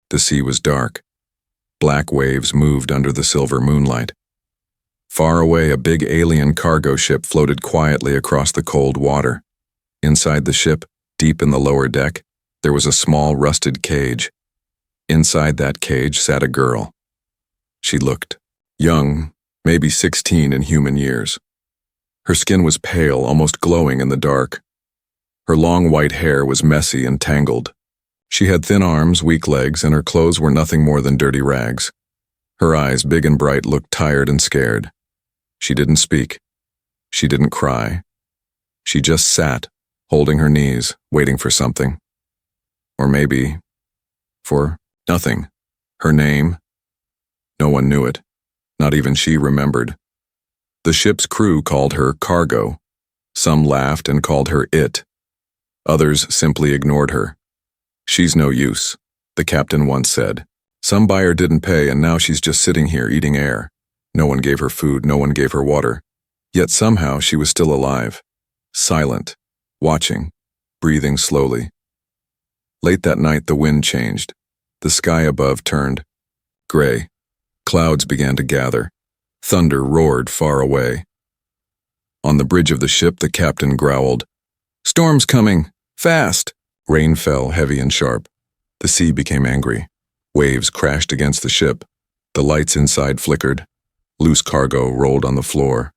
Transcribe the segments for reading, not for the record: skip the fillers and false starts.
The sea was dark. Black waves moved under the silver moonlight. Far away, a big alien cargo ship floated quietly across the cold water. Inside the ship, deep in the lower deck, there was a small rusted cage. Inside that cage sat a girl. She looked young, maybe 16 in human years. Her skin was pale, almost glowing in the dark. Her long white hair was messy and tangled. She had thin arms, weak legs, and her clothes were nothing more than dirty rags. Her eyes, big and bright, looked tired and scared. She didn't speak. She didn't cry. She just sat, holding her knees, waiting for something. Or maybe for nothing. Her name? No one knew it. Not even she remembered. The ship's crew called her Cargo. Some laughed and called her It. Others simply ignored her. "She's no use," the captain once said. "Some buyer didn't pay and now she's just sitting here eating air. No one gave her food, no one gave her water. Yet somehow she was still alive. Silent, watching, breathing slowly." Late that night the wind changed. The sky above turned gray. Clouds began to gather. Thunder roared far away. On the bridge of the ship the captain growled, "Storm's coming! Fast!" Rain fell heavy and sharp. The sea became angry. Waves crashed against the ship. The lights inside flickered. Loose cargo rolled on the floor.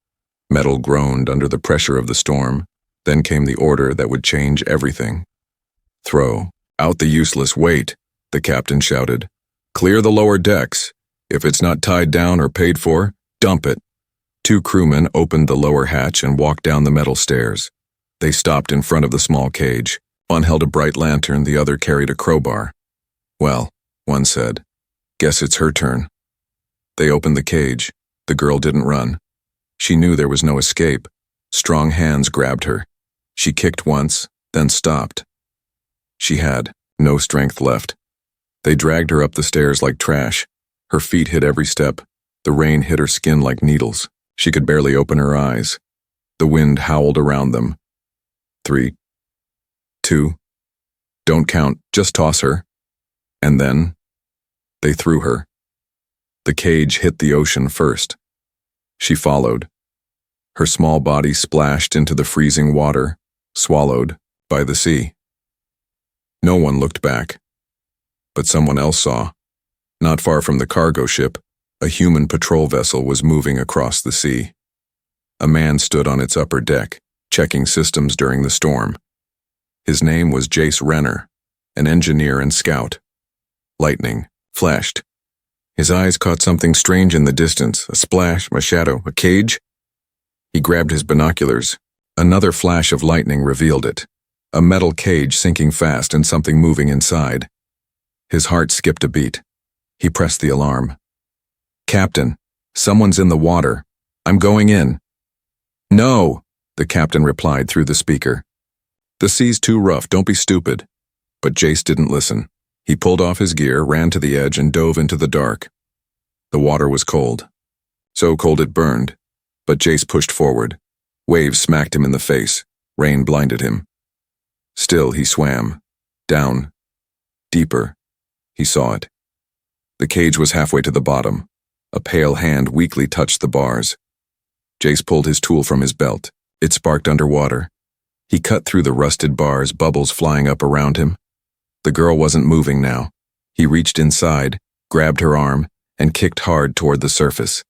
Metal groaned under the pressure of the storm. Then came the order that would change everything. "Throw out the useless weight," the captain shouted. "Clear the lower decks. If it's not tied down or paid for, dump it." 2 crewmen opened the lower hatch and walked down the metal stairs. They stopped in front of the small cage. One held a bright lantern, the other carried a crowbar. "Well," one said, "guess it's her turn." They opened the cage. The girl didn't run. She knew there was no escape. Strong hands grabbed her. She kicked once, then stopped. She had no strength left. They dragged her up the stairs like trash. Her feet hit every step. The rain hit her skin like needles. She could barely open her eyes. The wind howled around them. 3, 2, don't count, just toss her. And then they threw her. The cage hit the ocean first. She followed. Her small body splashed into the freezing water, swallowed by the sea. No one looked back. But someone else saw. Not far from the cargo ship, a human patrol vessel was moving across the sea. A man stood on its upper deck, checking systems during the storm. His name was Jace Renner, an engineer and scout. Lightning flashed. His eyes caught something strange in the distance, a splash, a shadow, a cage. He grabbed his binoculars. Another flash of lightning revealed it. A metal cage sinking fast and something moving inside. His heart skipped a beat. He pressed the alarm. "Captain, someone's in the water. I'm going in." "No," the captain replied through the speaker. "The sea's too rough, don't be stupid." But Jace didn't listen. He pulled off his gear, ran to the edge, and dove into the dark. The water was cold. So cold it burned. But Jace pushed forward. Waves smacked him in the face. Rain blinded him. Still he swam. Down. Deeper. He saw it. The cage was halfway to the bottom. A pale hand weakly touched the bars. Jace pulled his tool from his belt. It sparked underwater. He cut through the rusted bars, bubbles flying up around him. The girl wasn't moving now. He reached inside, grabbed her arm, and kicked hard toward the surface.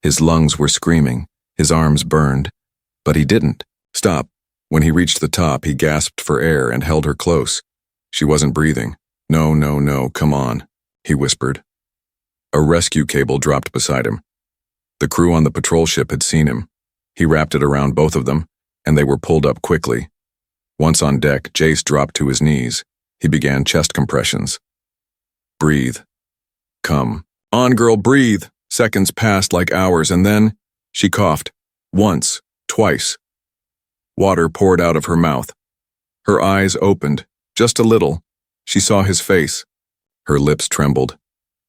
His lungs were screaming, his arms burned, but he didn't stop. When he reached the top, he gasped for air and held her close. She wasn't breathing. "No, no, no, come on," he whispered. A rescue cable dropped beside him. The crew on the patrol ship had seen him. He wrapped it around both of them, and they were pulled up quickly. Once on deck, Jace dropped to his knees. He began chest compressions. "Breathe. Come on, girl, breathe." Seconds passed like hours, and then she coughed. Once, twice. Water poured out of her mouth. Her eyes opened, just a little. She saw his face. Her lips trembled.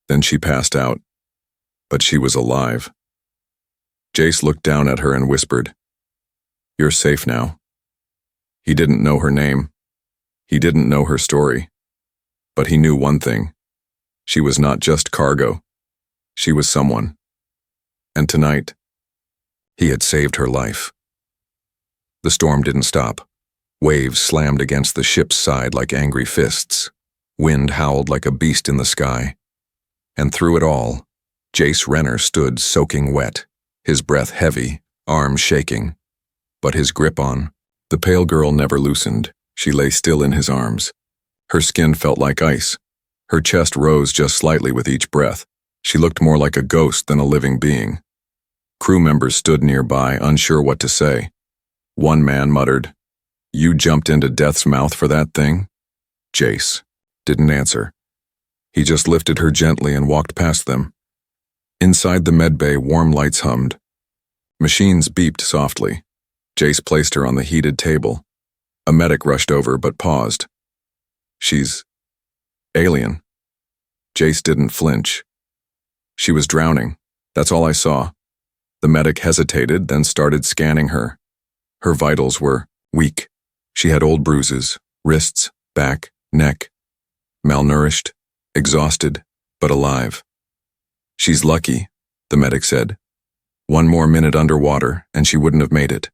Then she passed out. But she was alive. Jace looked down at her and whispered, "You're safe now." He didn't know her name. He didn't know her story. But he knew one thing. She was not just cargo. She was someone. And tonight, he had saved her life. The storm didn't stop. Waves slammed against the ship's side like angry fists. Wind howled like a beast in the sky. And through it all, Jace Renner stood soaking wet, his breath heavy, arms shaking. But his grip on. The pale girl never loosened. She lay still in his arms. Her skin felt like ice. Her chest rose just slightly with each breath. She looked more like a ghost than a living being. Crew members stood nearby, unsure what to say. One man muttered, "You jumped into death's mouth for that thing?" Jace didn't answer. He just lifted her gently and walked past them. Inside the medbay, warm lights hummed. Machines beeped softly. Jace placed her on the heated table. A medic rushed over but paused. "She's alien." Jace didn't flinch. "She was drowning. That's all I saw." The medic hesitated, then started scanning her. Her vitals were weak. She had old bruises, wrists, back, neck. Malnourished, exhausted, but alive. "She's lucky," the medic said. "One more minute underwater, and she wouldn't have made it."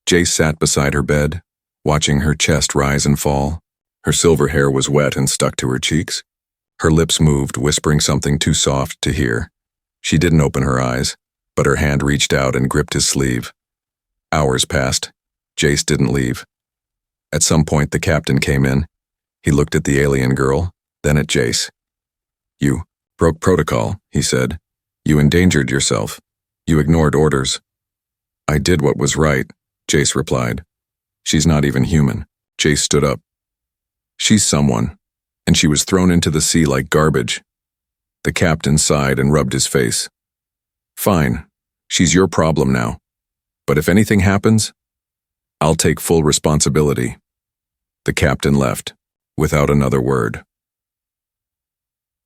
Jace sat beside her bed, watching her chest rise and fall. Her silver hair was wet and stuck to her cheeks. Her lips moved, whispering something too soft to hear. She didn't open her eyes, but her hand reached out and gripped his sleeve. Hours passed. Jace didn't leave. At some point, the captain came in. He looked at the alien girl, then at Jace. "You broke protocol," he said. "You endangered yourself. You ignored orders." "I did what was right," Jace replied. "She's not even human." Jace stood up. "She's someone, and she was thrown into the sea like garbage." The captain sighed and rubbed his face. "Fine, she's your problem now. But if anything happens, I'll take full responsibility." The captain left, without another word.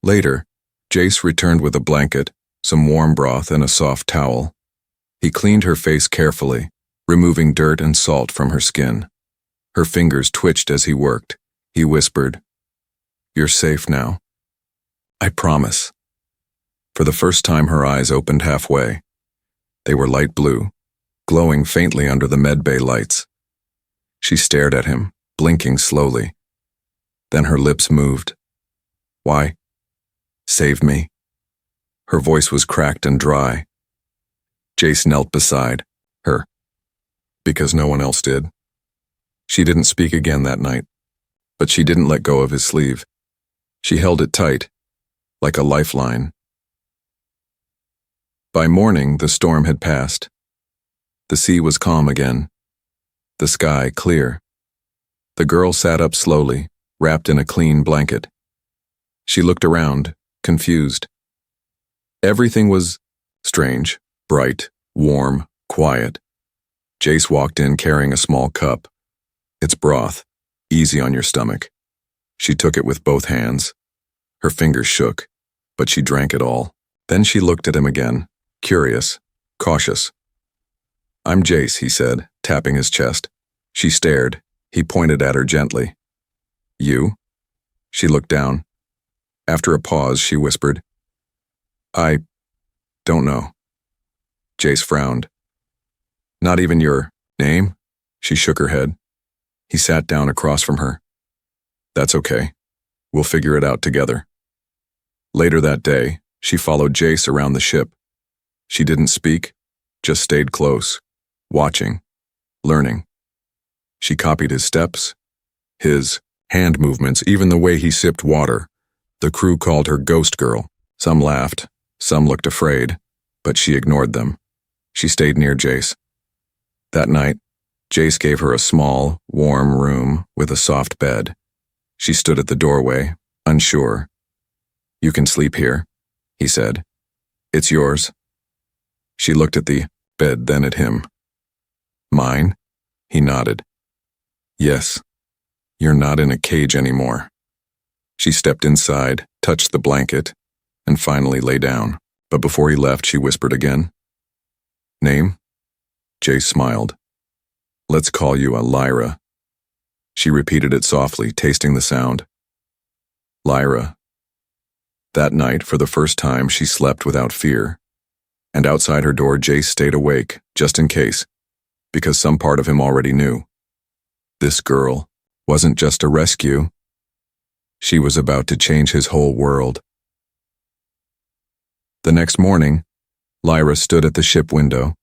Later, Jace returned with a blanket, some warm broth, and a soft towel. He cleaned her face carefully, removing dirt and salt from her skin. Her fingers twitched as he worked. He whispered, "You're safe now. I promise." For the first time, her eyes opened halfway. They were light blue, glowing faintly under the medbay lights. She stared at him, blinking slowly. Then her lips moved. "Why? Save me." Her voice was cracked and dry. Jace knelt beside her, because no one else did. She didn't speak again that night, but she didn't let go of his sleeve. She held it tight, like a lifeline. By morning, the storm had passed. The sea was calm again, the sky clear. The girl sat up slowly, wrapped in a clean blanket. She looked around, confused. Everything was strange, bright, warm, quiet. Jace walked in carrying a small cup. "It's broth, easy on your stomach." She took it with both hands. Her fingers shook, but she drank it all. Then she looked at him again, curious, cautious. "I'm Jace," he said, tapping his chest. She stared. He pointed at her gently. "You?" She looked down. After a pause, she whispered, "I don't know." Jace frowned. "Not even your name?" She shook her head. He sat down across from her. "That's okay. We'll figure it out together." Later that day, she followed Jace around the ship. She didn't speak, just stayed close, watching, learning. She copied his steps, his hand movements, even the way he sipped water. The crew called her Ghost Girl. Some laughed, some looked afraid, but she ignored them. She stayed near Jace. That night, Jace gave her a small, warm room with a soft bed. She stood at the doorway, unsure. "You can sleep here," he said. "It's yours." She looked at the bed, then at him. "Mine?" He nodded. "Yes. You're not in a cage anymore." She stepped inside, touched the blanket, and finally lay down. But before he left, she whispered again. "Name?" Jace smiled. "Let's call you a Lyra." She repeated it softly, tasting the sound. "Lyra. That night, for the first time, she slept without fear. And outside her door, Jace stayed awake, just in case, because some part of him already knew. This girl wasn't just a rescue. She was about to change his whole world. The next morning, Lyra stood at the ship window,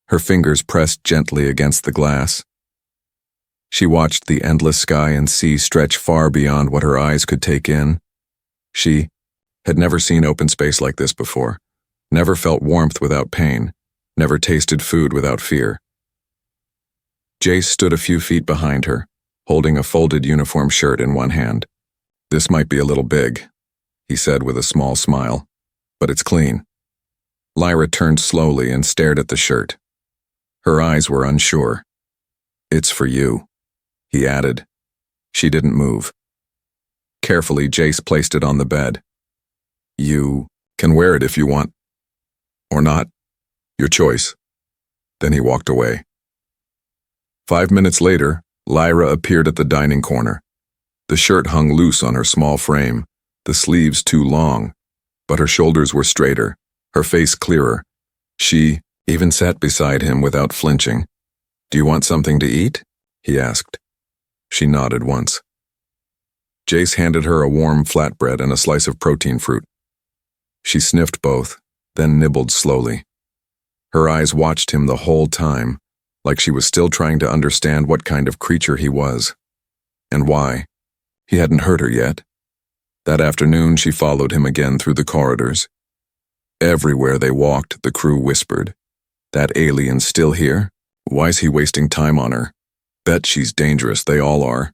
her fingers pressed gently against the glass. She watched the endless sky and sea stretch far beyond what her eyes could take in. She had never seen open space like this before, never felt warmth without pain, never tasted food without fear. Jace stood a few feet behind her, holding a folded uniform shirt in one hand. "This might be a little big," he said with a small smile, "but it's clean." Lyra turned slowly and stared at the shirt. Her eyes were unsure. "It's for you," he added. She didn't move. Carefully, Jace placed it on the bed. "You can wear it if you want. Or not. Your choice." Then he walked away. 5 minutes later, Lyra appeared at the dining corner. The shirt hung loose on her small frame, the sleeves too long, but her shoulders were straighter, her face clearer. She even sat beside him without flinching. "Do you want something to eat?" he asked. She nodded once. Jace handed her a warm flatbread and a slice of protein fruit. She sniffed both, then nibbled slowly. Her eyes watched him the whole time, like she was still trying to understand what kind of creature he was. And why. He hadn't hurt her yet. That afternoon, she followed him again through the corridors. Everywhere they walked, the crew whispered, "That alien still here? Why's he wasting time on her? Bet she's dangerous, they all are."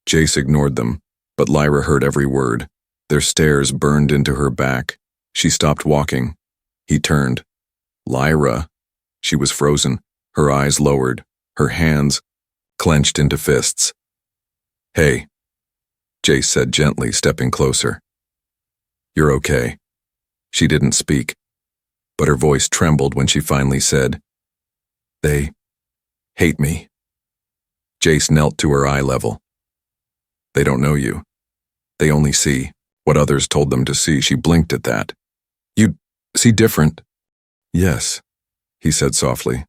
Jace ignored them, but Lyra heard every word. Their stares burned into her back. She stopped walking. He turned. "Lyra." She was frozen, her eyes lowered, her hands clenched into fists. "Hey," Jace said gently, stepping closer. "You're okay." She didn't speak, but her voice trembled when she finally said, "They hate me." Jace knelt to her eye level. "They don't know you. They only see what others told them to see." She blinked at that. "You see different." "Yes," he said softly.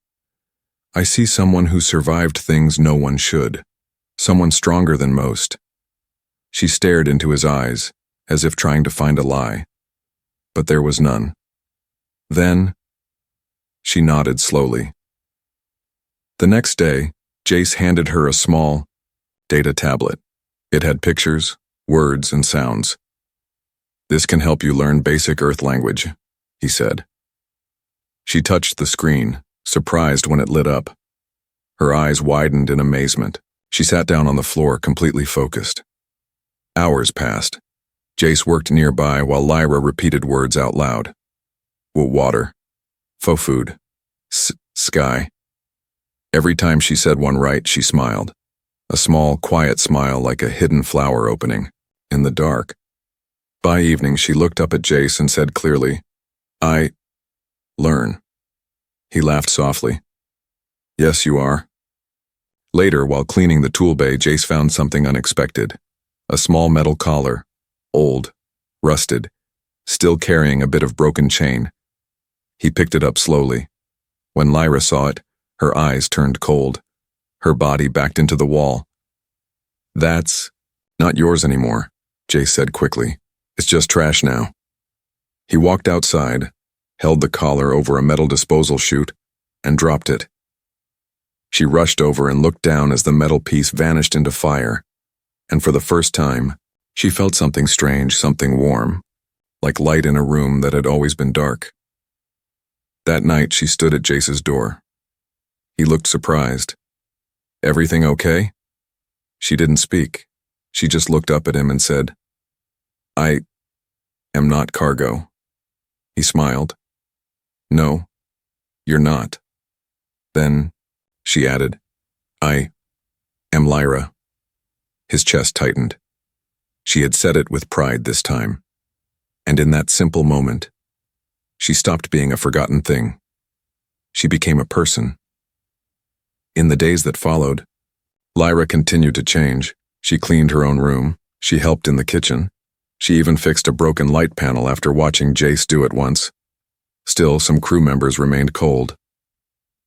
"I see someone who survived things no one should. Someone stronger than most." She stared into his eyes, as if trying to find a lie. But there was none. Then, she nodded slowly. The next day, Jace handed her a small data tablet. It had pictures, words, and sounds. "This can help you learn basic Earth language," he said. She touched the screen, surprised when it lit up. Her eyes widened in amazement. She sat down on the floor, completely focused. Hours passed. Jace worked nearby while Lyra repeated words out loud. Water. Faux food. Sky. Every time she said one right, she smiled. A small, quiet smile like a hidden flower opening, in the dark. By evening, she looked up at Jace and said clearly, "I learn." He laughed softly. "Yes, you are." Later, while cleaning the tool bay, Jace found something unexpected. A small metal collar, old, rusted, still carrying a bit of broken chain. He picked it up slowly. When Lyra saw it, her eyes turned cold. Her body backed into the wall. "That's not yours anymore," Jace said quickly. "It's just trash now." He walked outside, held the collar over a metal disposal chute, and dropped it. She rushed over and looked down as the metal piece vanished into fire, and for the first time, she felt something strange, something warm, like light in a room that had always been dark. That night, she stood at Jace's door. He looked surprised. "Everything okay?" She didn't speak. She just looked up at him and said, "I am not cargo." He smiled. "No, you're not." Then, she added, "I am Lyra." His chest tightened. She had said it with pride this time. And in that simple moment, she stopped being a forgotten thing. She became a person. In the days that followed, Lyra continued to change. She cleaned her own room. She helped in the kitchen. She even fixed a broken light panel after watching Jace do it once. Still, some crew members remained cold.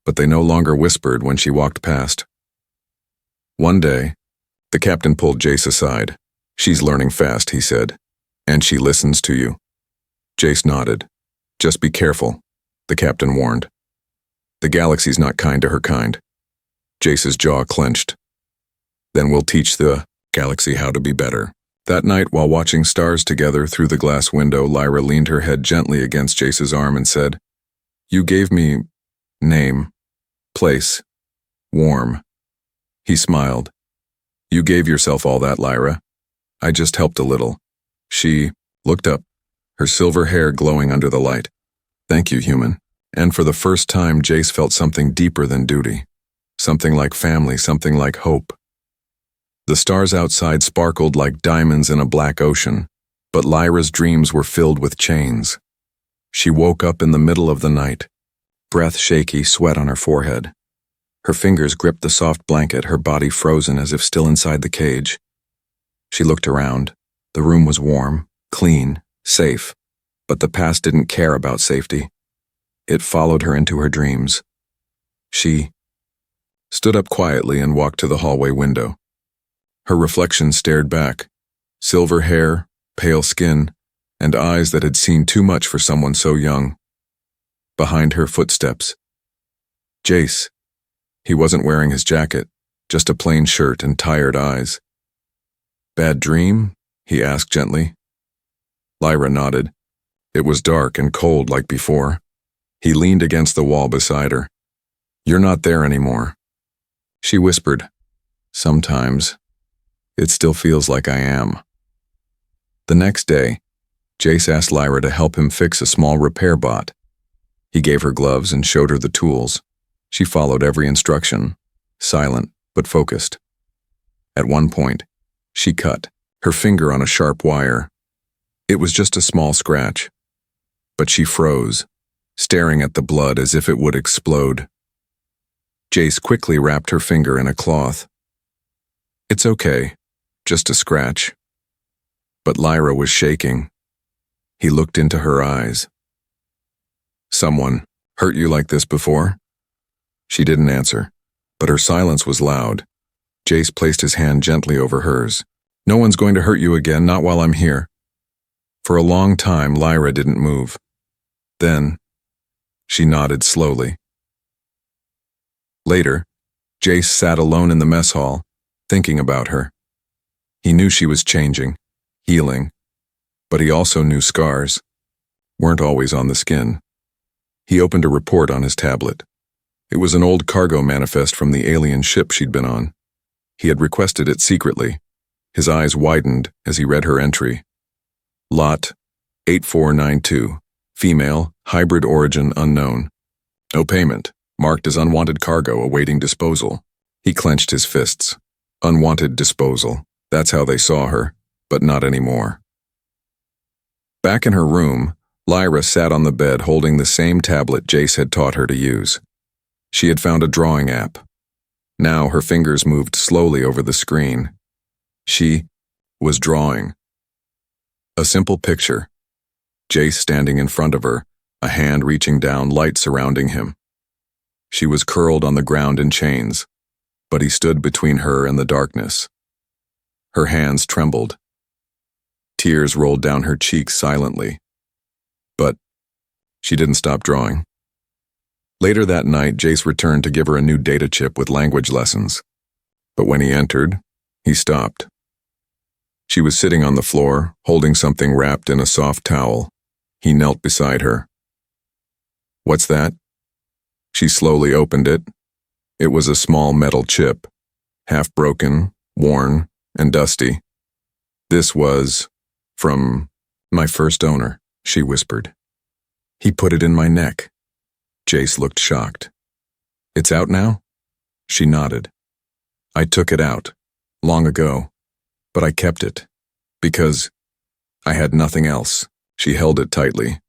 But they no longer whispered when she walked past. One day, the captain pulled Jace aside. "She's learning fast," he said. "And she listens to you." Jace nodded. "Just be careful," the captain warned. "The galaxy's not kind to her kind." Jace's jaw clenched. "Then we'll teach the galaxy how to be better." That night, while watching stars together through the glass window, Lyra leaned her head gently against Jace's arm and said, "You gave me name, place, warm." He smiled. "You gave yourself all that, Lyra. I just helped a little." She looked up, her silver hair glowing under the light. "Thank you, human." And for the first time, Jace felt something deeper than duty. Something like family, something like hope. The stars outside sparkled like diamonds in a black ocean, but Lyra's dreams were filled with chains. She woke up in the middle of the night, breath shaky, sweat on her forehead. Her fingers gripped the soft blanket, her body frozen as if still inside the cage. She looked around. The room was warm, clean, safe, but the past didn't care about safety. It followed her into her dreams. She stood up quietly and walked to the hallway window. Her reflection stared back, silver hair, pale skin, and eyes that had seen too much for someone so young. Behind her, footsteps. Jace. He wasn't wearing his jacket, just a plain shirt and tired eyes. "Bad dream?" he asked gently. Lyra nodded. It was dark and cold like before. He leaned against the wall beside her. "You're not there anymore." She whispered, "Sometimes. It still feels like I am." The next day, Jace asked Lyra to help him fix a small repair bot. He gave her gloves and showed her the tools. She followed every instruction, silent but focused. At one point, she cut her finger on a sharp wire. It was just a small scratch, but she froze, staring at the blood as if it would explode. Jace quickly wrapped her finger in a cloth. "It's okay, just a scratch." But Lyra was shaking. He looked into her eyes. "Someone hurt you like this before?" She didn't answer, but her silence was loud. Jace placed his hand gently over hers. "No one's going to hurt you again, not while I'm here." For a long time, Lyra didn't move. Then, she nodded slowly. Later, Jace sat alone in the mess hall, thinking about her. He knew she was changing, healing, but he also knew scars weren't always on the skin. He opened a report on his tablet. It was an old cargo manifest from the alien ship she'd been on. He had requested it secretly. His eyes widened as he read her entry. Lot 8492, female, hybrid origin unknown. No payment, marked as unwanted cargo awaiting disposal. He clenched his fists. Unwanted disposal. That's how they saw her, but not anymore. Back in her room, Lyra sat on the bed holding the same tablet Jace had taught her to use. She had found a drawing app. Now her fingers moved slowly over the screen. She was drawing. A simple picture. Jace standing in front of her, a hand reaching down, light surrounding him. She was curled on the ground in chains, but he stood between her and the darkness. Her hands trembled. Tears rolled down her cheeks silently. But she didn't stop drawing. Later that night, Jace returned to give her a new data chip with language lessons. But when he entered, he stopped. She was sitting on the floor, holding something wrapped in a soft towel. He knelt beside her. "What's that?" She slowly opened it. It was a small metal chip, half broken, worn, and dusty. "This was from my first owner," she whispered. "He put it in my neck." Jace looked shocked. "It's out now?" She nodded. "I took it out, long ago, but I kept it, because I had nothing else." She held it tightly.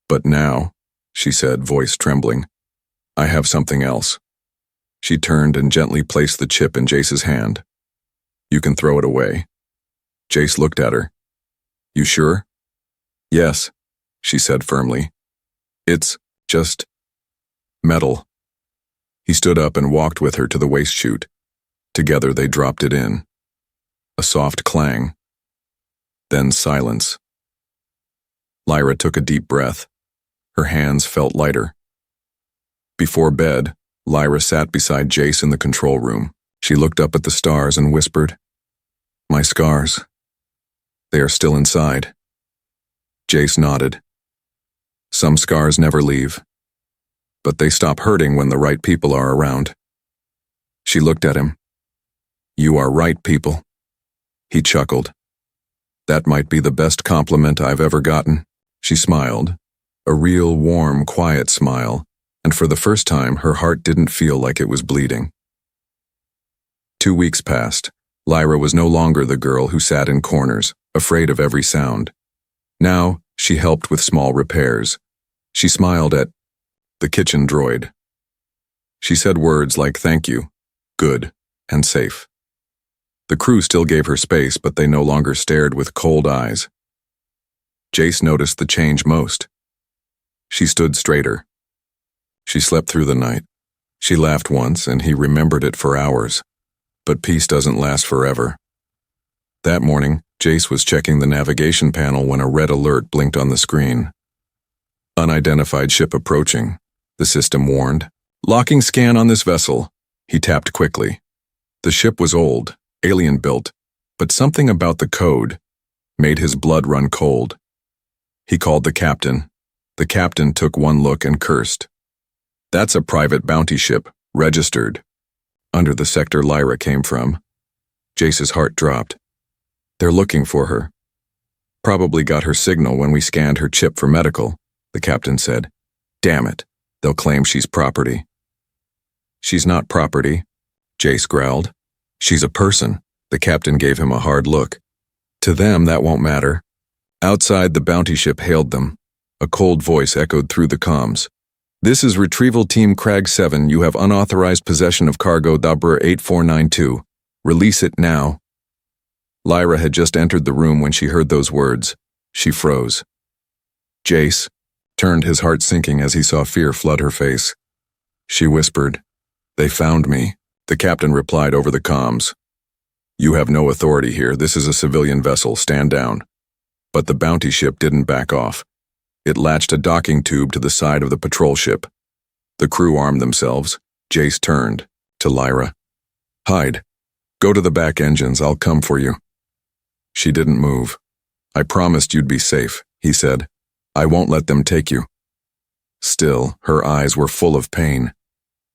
"But now," she said, voice trembling, "I have something else." She turned and gently placed the chip in Jace's hand. "You can throw it away." Jace looked at her. You sure? Yes, she said firmly. It's just metal. He stood up and walked with her to the waste chute. Together they dropped it in. A soft clang. Then silence. Lyra took a deep breath. Her hands felt lighter. Before bed, Lyra sat beside Jace in the control room. She looked up at the stars and whispered, "My scars. They are still inside." Jace nodded. Some scars never leave, but they stop hurting when the right people are around. She looked at him. "You are right people." He chuckled. "That might be the best compliment I've ever gotten." She smiled, a real warm, quiet smile, and for the first time her heart didn't feel like it was bleeding. 2 weeks passed. Lyra was no longer the girl who sat in corners, afraid of every sound. Now, she helped with small repairs. She smiled at the kitchen droid. She said words like thank you, good, and safe. The crew still gave her space, but they no longer stared with cold eyes. Jace noticed the change most. She stood straighter. She slept through the night. She laughed once, and he remembered it for hours. But peace doesn't last forever. That morning, Jace was checking the navigation panel when a red alert blinked on the screen. Unidentified ship approaching, the system warned. "Locking scan on this vessel." He tapped quickly. The ship was old, alien-built, but something about the code made his blood run cold. He called the captain. The captain took one look and cursed. "That's a private bounty ship, registered under the sector Lyra came from." Jace's heart dropped. "They're looking for her. Probably got her signal when we scanned her chip for medical," the captain said. "Damn it, they'll claim she's property." "She's not property," Jace growled. "She's a person." The captain gave him a hard look. "To them, that won't matter." Outside, the bounty ship hailed them. A cold voice echoed through the comms. "This is Retrieval Team Crag 7. You have unauthorized possession of cargo Dabra 8492. Release it now." Lyra had just entered the room when she heard those words. She froze. Jace turned, his heart sinking as he saw fear flood her face. She whispered, "They found me." The captain replied over the comms, "You have no authority here. This is a civilian vessel. Stand down." But the bounty ship didn't back off. It latched a docking tube to the side of the patrol ship. The crew armed themselves. Jace turned to Lyra. "Hide. Go to the back engines. I'll come for you." She didn't move. "I promised you'd be safe," he said. "I won't let them take you." Still, her eyes were full of pain.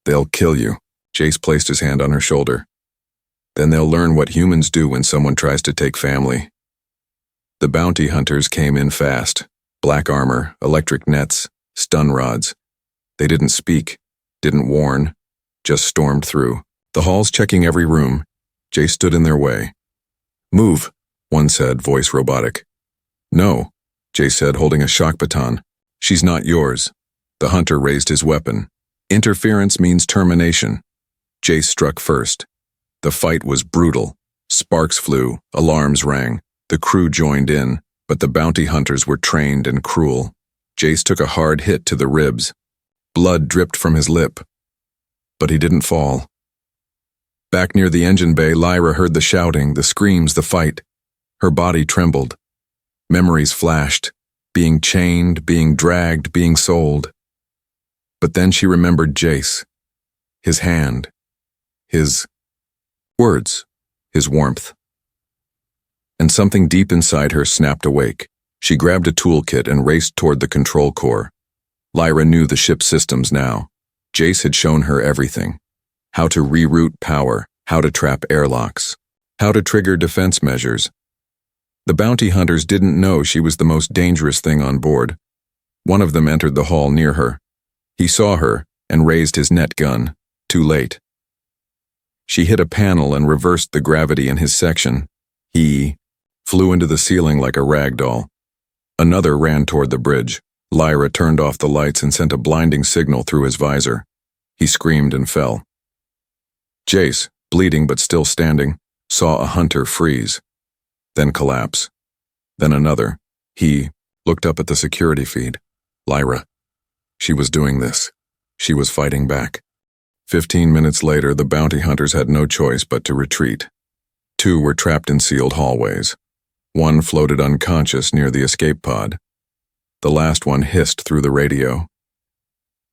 "They'll kill you." Jace placed his hand on her shoulder. "Then they'll learn what humans do when someone tries to take family." The bounty hunters came in fast. Black armor, electric nets, stun rods. They didn't speak, didn't warn, just stormed through. The halls checking every room. Jace stood in their way. "Move," one said, voice robotic. "No," Jace said, holding a shock baton. "She's not yours." The hunter raised his weapon. "Interference means termination." Jace struck first. The fight was brutal. Sparks flew, alarms rang. The crew joined in, but the bounty hunters were trained and cruel. Jace took a hard hit to the ribs. Blood dripped from his lip. But he didn't fall. Back near the engine bay, Lyra heard the shouting, the screams, the fight. Her body trembled. Memories flashed. Being chained, being dragged, being sold. But then she remembered Jace. His hand. His words. His warmth. And something deep inside her snapped awake. She grabbed a toolkit and raced toward the control core. Lyra knew the ship's systems now. Jace had shown her everything. How to reroute power, how to trap airlocks, how to trigger defense measures. The bounty hunters didn't know she was the most dangerous thing on board. One of them entered the hall near her. He saw her and raised his net gun. Too late. She hit a panel and reversed the gravity in his section. He flew into the ceiling like a rag doll. Another ran toward the bridge. Lyra turned off the lights and sent a blinding signal through his visor. He screamed and fell. Jace, bleeding but still standing, saw a hunter freeze, then collapse. Then another. He looked up at the security feed. Lyra. She was doing this. She was fighting back. 15 minutes later, the bounty hunters had no choice but to retreat. 2 were trapped in sealed hallways. 1 floated unconscious near the escape pod. The last one hissed through the radio.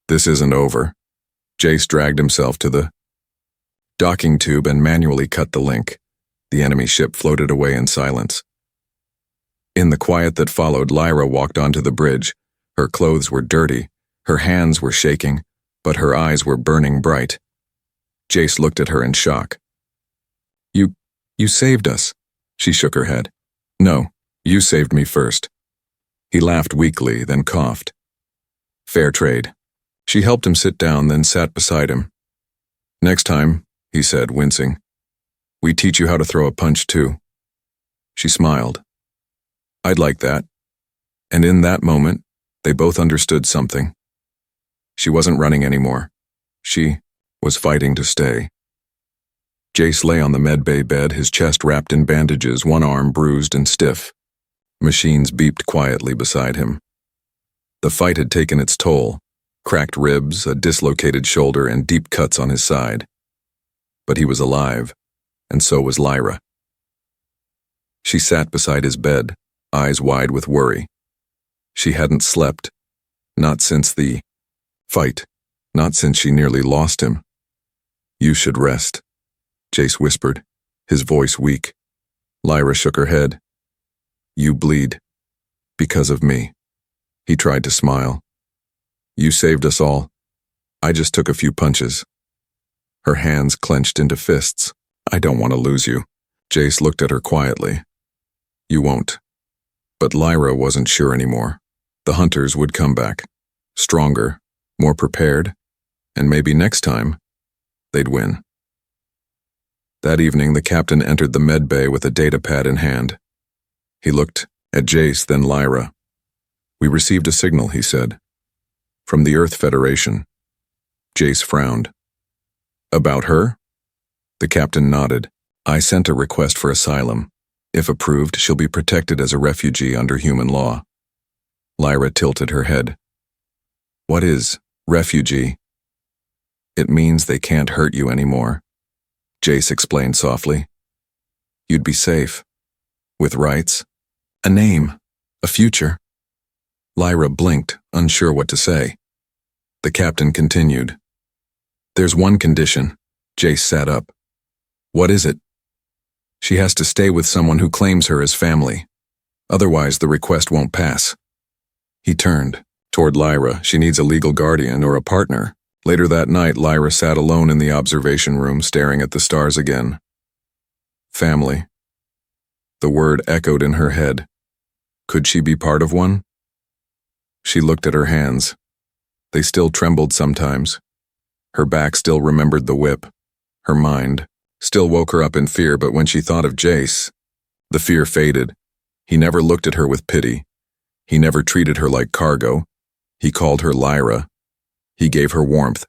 This isn't over. Jace dragged himself to the docking tube and manually cut the link. The enemy ship floated away in silence. In the quiet that followed, Lyra walked onto the bridge. Her clothes were dirty, her hands were shaking, but her eyes were burning bright. Jace looked at her in shock. You saved us." She shook her head. "No, you saved me first." He laughed weakly, then coughed. "Fair trade." She helped him sit down, then sat beside him. "Next time," he said, wincing, "we teach you how to throw a punch too." She smiled. "I'd like that." And in that moment, they both understood something. She wasn't running anymore. She was fighting to stay. Jace lay on the medbay bed, his chest wrapped in bandages, one arm bruised and stiff. Machines beeped quietly beside him. The fight had taken its toll, cracked ribs, a dislocated shoulder, and deep cuts on his side. But he was alive, and so was Lyra. She sat beside his bed, eyes wide with worry. She hadn't slept, not since the fight, not since she nearly lost him. "You should rest," Jace whispered, his voice weak. Lyra shook her head. "You bleed. Because of me." He tried to smile. "You saved us all. I just took a few punches." Her hands clenched into fists. "I don't want to lose you." Jace looked at her quietly. "You won't." But Lyra wasn't sure anymore. The hunters would come back, stronger, more prepared, and maybe next time, they'd win. That evening, the captain entered the med bay with a data pad in hand. He looked at Jace, then Lyra. "We received a signal," he said. "From the Earth Federation." Jace frowned. "About her?" The captain nodded. "I sent a request for asylum. If approved, she'll be protected as a refugee under human law." Lyra tilted her head. "What is refugee?" "It means they can't hurt you anymore," Jace explained softly. "You'd be safe. With rights, a name, a future." Lyra blinked, unsure what to say. The captain continued. "There's one condition." Jace sat up. "What is it?" "She has to stay with someone who claims her as family. Otherwise, the request won't pass." He turned toward Lyra. "She needs a legal guardian or a partner." Later that night, Lyra sat alone in the observation room, staring at the stars again. Family. The word echoed in her head. Could she be part of one? She looked at her hands. They still trembled sometimes. Her back still remembered the whip. Her mind still woke her up in fear, but when she thought of Jace, the fear faded. He never looked at her with pity. He never treated her like cargo. He called her Lyra. He gave her warmth.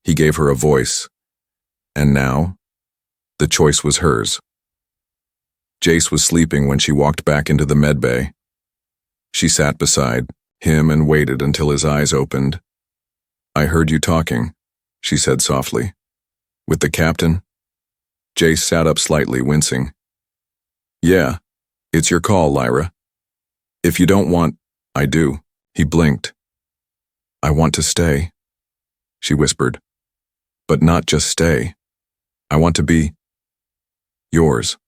He gave her a voice. And now, the choice was hers. Jace was sleeping when she walked back into the med bay. She sat beside him and waited until his eyes opened. "I heard you talking," she said softly. "With the captain?" Jace sat up slightly, wincing. "Yeah, it's your call, Lyra. If you don't want, I do." He blinked. "I want to stay," she whispered. "But not just stay. I want to be yours."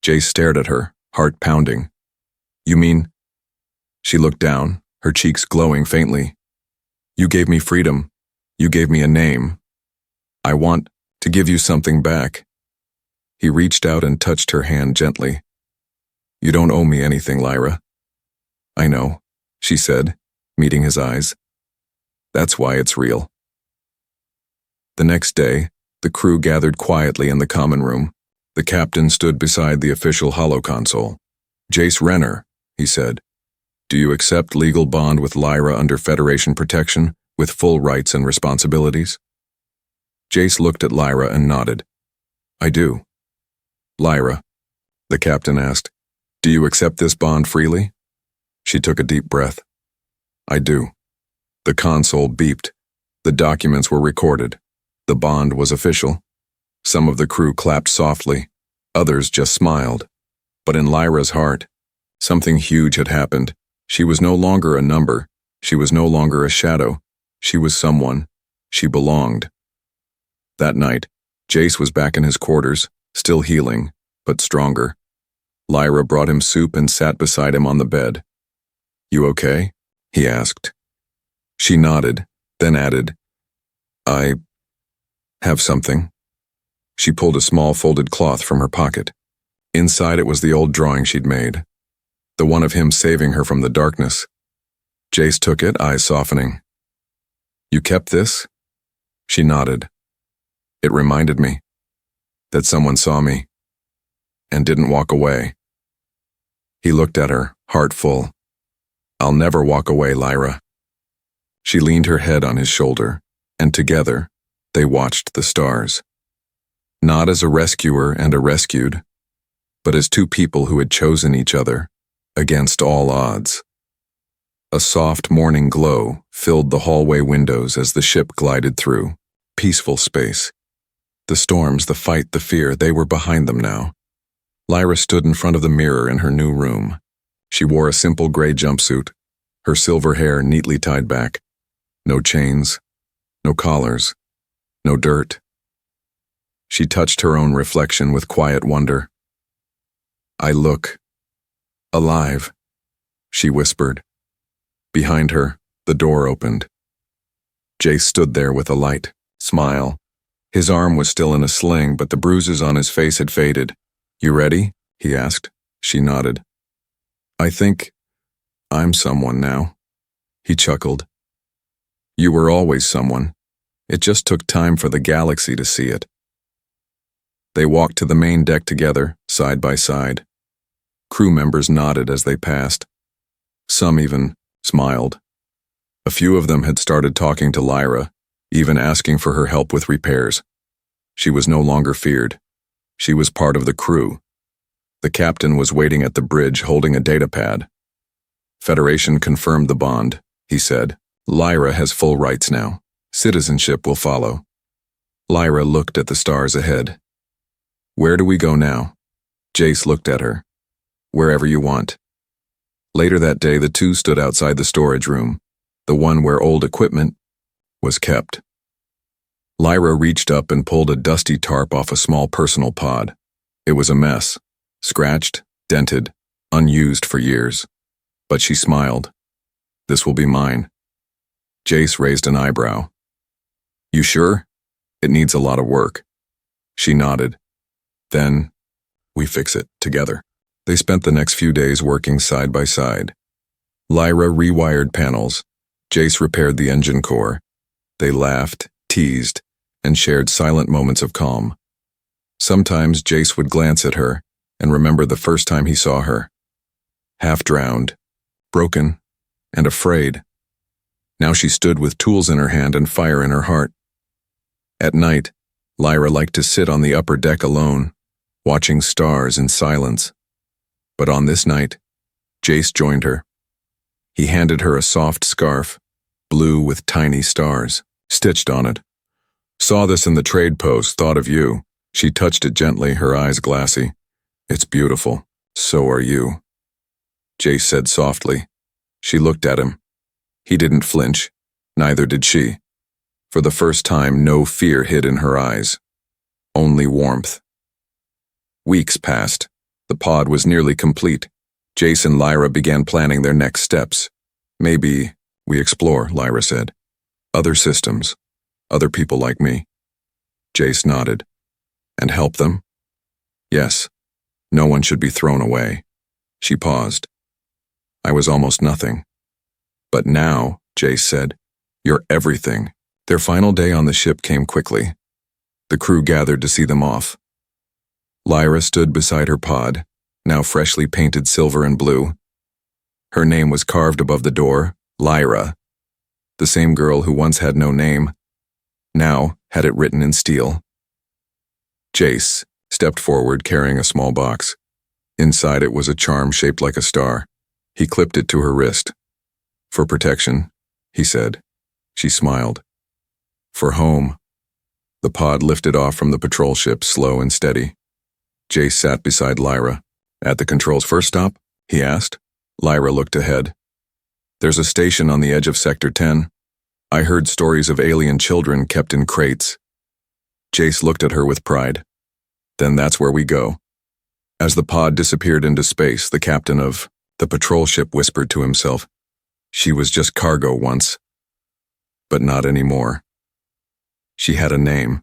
Jace stared at her, heart pounding. "You mean?" She looked down, her cheeks glowing faintly. "You gave me freedom. You gave me a name. I want to give you something back." He reached out and touched her hand gently. "You don't owe me anything, Lyra." "I know," she said, meeting his eyes. "That's why it's real." The next day, the crew gathered quietly in the common room. The captain stood beside the official holoconsole. "Jace Renner," he said, "do you accept legal bond with Lyra under Federation protection, with full rights and responsibilities?" Jace looked at Lyra and nodded. "I do." "Lyra," the captain asked, Do you accept this bond freely? She took a deep breath. I do. The console beeped. The documents were recorded. The bond was official. Some of the crew clapped softly. Others just smiled. But in Lyra's heart, something huge had happened. She was no longer a number. She was no longer a shadow. She was someone. She belonged. That night, Jace was back in his quarters, still healing, but stronger. Lyra brought him soup and sat beside him on the bed. You okay? He asked. She nodded, then added, I have something. She pulled a small folded cloth from her pocket. Inside it was the old drawing she'd made, the one of him saving her from the darkness. Jace took it, eyes softening. You kept this? She nodded. It reminded me that someone saw me and didn't walk away. He looked at her, heart full. I'll never walk away, Lyra. She leaned her head on his shoulder, and together, they watched the stars. Not as a rescuer and a rescued, but as two people who had chosen each other, against all odds. A soft morning glow filled the hallway windows as the ship glided through. Peaceful space. The storms, the fight, the fear, they were behind them now. Lyra stood in front of the mirror in her new room. She wore a simple gray jumpsuit, her silver hair neatly tied back. No chains, no collars, no dirt. She touched her own reflection with quiet wonder. I look alive, she whispered. Behind her, the door opened. Jace stood there with a light smile. His arm was still in a sling, but the bruises on his face had faded. You ready? He asked. She nodded. I think I'm someone now. He chuckled. You were always someone. It just took time for the galaxy to see it. They walked to the main deck together, side by side. Crew members nodded as they passed. Some even smiled. A few of them had started talking to Lyra, even asking for her help with repairs. She was no longer feared. She was part of the crew. The captain was waiting at the bridge holding a data pad. Federation confirmed the bond, he said. Lyra has full rights now. Citizenship will follow. Lyra looked at the stars ahead. Where do we go now? Jace looked at her. Wherever you want. Later that day, the two stood outside the storage room, the one where old equipment was kept. Lyra reached up and pulled a dusty tarp off a small personal pod. It was a mess, scratched, dented, unused for years. But she smiled. This will be mine. Jace raised an eyebrow. You sure? It needs a lot of work. She nodded. Then, we fix it together. They spent the next few days working side by side. Lyra rewired panels. Jace repaired the engine core. They laughed, teased, and shared silent moments of calm. Sometimes Jace would glance at her and remember the first time he saw her. Half drowned, broken, and afraid. Now she stood with tools in her hand and fire in her heart. At night, Lyra liked to sit on the upper deck alone, watching stars in silence. But on this night, Jace joined her. He handed her a soft scarf, blue with tiny stars, stitched on it. Saw this in the trade post, thought of you. She touched it gently, her eyes glassy. It's beautiful. So are you. Jace said softly. She looked at him. He didn't flinch. Neither did she. For the first time, no fear hid in her eyes. Only warmth. Weeks passed. The pod was nearly complete. Jace and Lyra began planning their next steps. Maybe we explore, Lyra said. Other systems. Other people like me. Jace nodded. And help them? Yes. No one should be thrown away. She paused. I was almost nothing. But now, Jace said, you're everything. Their final day on the ship came quickly. The crew gathered to see them off. Lyra stood beside her pod, now freshly painted silver and blue. Her name was carved above the door, Lyra. The same girl who once had no name, now had it written in steel. Jace stepped forward carrying a small box. Inside it was a charm shaped like a star. He clipped it to her wrist. "For protection," he said. She smiled. "For home." The pod lifted off from the patrol ship, slow and steady. Jace sat beside Lyra. "At the controls first stop?" he asked. Lyra looked ahead. "There's a station on the edge of Sector 10. I heard stories of alien children kept in crates." Jace looked at her with pride. "Then that's where we go." As the pod disappeared into space, the captain of the patrol ship whispered to himself, "She was just cargo once. But not anymore. She had a name.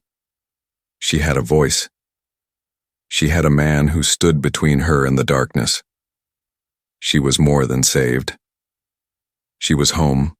She had a voice. She had a man who stood between her and the darkness. She was more than saved. She was home."